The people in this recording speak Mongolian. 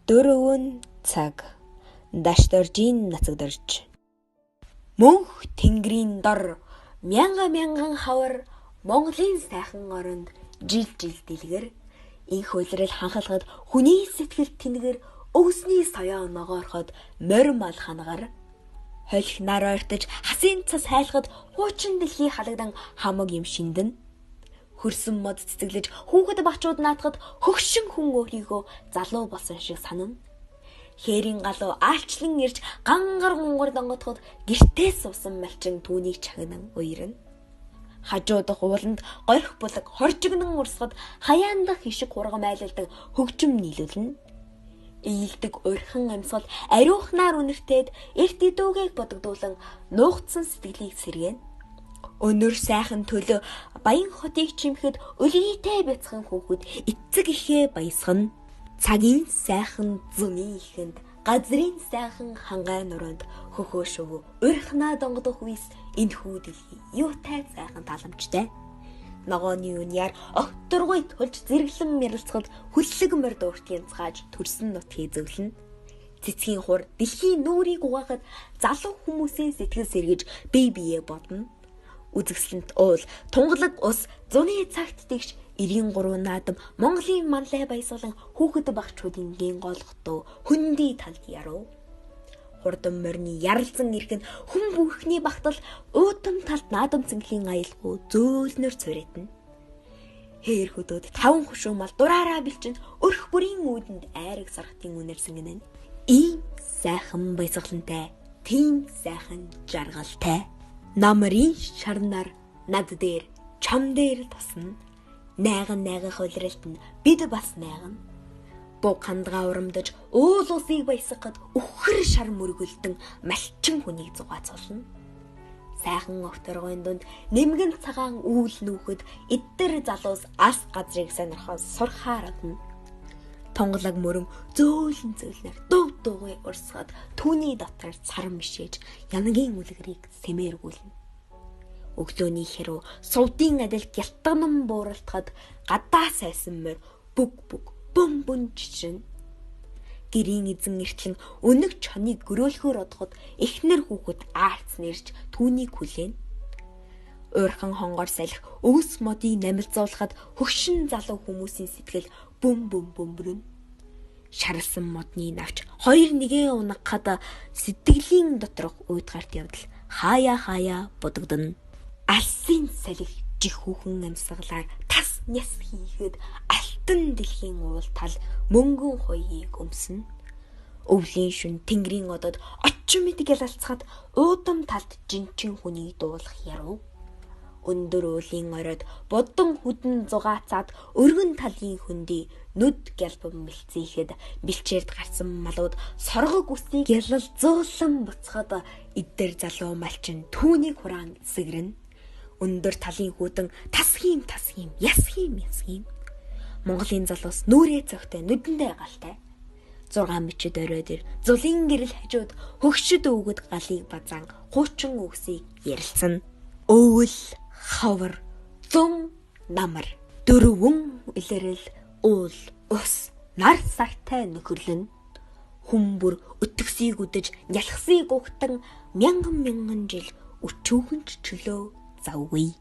4 цаг дашторжийн нацагдорж мөнх тэнгэрийн дор мянган хавар Монголын сайхан оронд жил дэлгэр инх улирал ханхалгад хүний сэтгэл тэнгэр өвсний соёо ногоорход морь мал ханагаар холих нар ойртож хасын цас хайлахад хуучин дэлхий халагдан хамаг юм шиндэн хөрсөн мод цэцэглэж хүүхэд бачууд наатахад хөгшин хүн өөрийгөө залуу болсон шиг санана. Хээрийн галуу аалчлан ирж гангар гунгар донготход гэртээ суусан малчин түүнийг чагнан уярна. Хажуудах ууланд горих булаг хоржигнан урсгад хаяандах ишиг хургам айлалдаг хөгжим нийлүүлнэ. Ийдэг урьхан амьсгал ариухнаар үнэртээд эрт идүүгийг бодогдуулан нуугдсан сэтгэлийг сэргэн. Өнөр сайхан төлөө баян хотыг чимхэд өлгийтэй бяцхан хүүхэд эцэг ихээ баясгана. Цагийн сайхан зүний ихэнд газрын сайхан хангай нуруунд хөхөөшөв урьхнаа донгодох вис энэхүү дэлхий юутай сайхан таламжтай. Ногооны үнээр огторгой төлж зэрэглэн мэрэлцэхэд хүллэг морь дууртын цааж төрсөн нутгийг зөвлөнө. Цэцгийн хур дэлхийн нүрийг угаахад залуу хүмүүсийн сэтгэл сэргэж бие биеэ бодно. Үзэгсэлэнт уул, тунгалаг ус, зуны цагт тэгш 93 наадам Монголын манлай баясгалан хүүхэд багчуудын гин голготоо хөндөй талд яруу. Хурдан морины яралзан ирэх нь хүн бүхний багтал уутам талд наадам цэнгэлийн аялгуу зөөлнөр цоритно. Хээр хөдөөд 5 хөшөө мал дураараа бэлчин өрх бүрийн үүдэнд айраг сархтын үнээр сэнгэнэ. Ийм сайхан баясгалантай, тийм сайхан жаргалтай. Намрын шарнаар над дээр чам дээр тасна. Найган хулиралт нь бид бас найган. Бог хандгаа урамдаж уул усыг баясгахад өхөр шар мөргөлдөн малчин хүнийг зугаацуулна. Сайхан овторгойн дунд нэмгэн цагаан үүл нүүхэд эддэр залуус ас газрыг сонирхож сурхаар адна. Тонголог мөрөн зөөлөн зөөлнөр дув дуугүй урсгад түүний дотор саран мишээж янагийн үлгэрийг сэмээргүүлнэ. Өглөөний хэрүү сувдын адил гялтганан бууралтахад гадаа сайсан морь бүг бөм чичрэн. Гэрийн эзэн эртлэн өнөг чоныг гөрөөлхөөр одоход эхнэр хүүхэд аарц нэрж түүнийг хүлээн. Уурхан хонгор салхи өвс модыг намилцуулахад хөгшин залуу хүмүүсийн сэтгэл бөмбөрнө. Шарсан модны навч 2-1 унагахад сэтгэлийн доторх уйдгарт явдал хаяа бодогдно. Алсын салхи жихүүхэн амьсгалаар тас няс хийхэд алтан дэлхийн уул тал мөнгөн хоёыг өмснө. Өвлийн шүн тэнгэрийн одод очин мэд гялалцахад уудам талд жинчин хүнийг дуулах яруу. Өндөр уулын оройд бодон хүдэн зугаацаад өргөн талын хөндөй нүд гялбан мэлцээхэд бэлчээрд гарсан малууд соргог үсийг гялалзуулан буцахад эддэр залуу малчин түүнийг хураан эсгэрнэ. Өндөр талын хүдэн тасхим ясхим. Монголын залуус нүрээ цогтой нүдэндээ галтай. 6 мөчөд орой дээр зулын гэрэл хажууд хөгшөд өвгөд галыг базаан хуучин үгсийг ярилцсан. Өвөл хавар зун намар 4 илэрэл уул ус нар сартай нөхөрлөн хүмбүр өтгсийг үдэж ялхсыг угтан мянган жил өчүүгэнч чөлөө завгүй.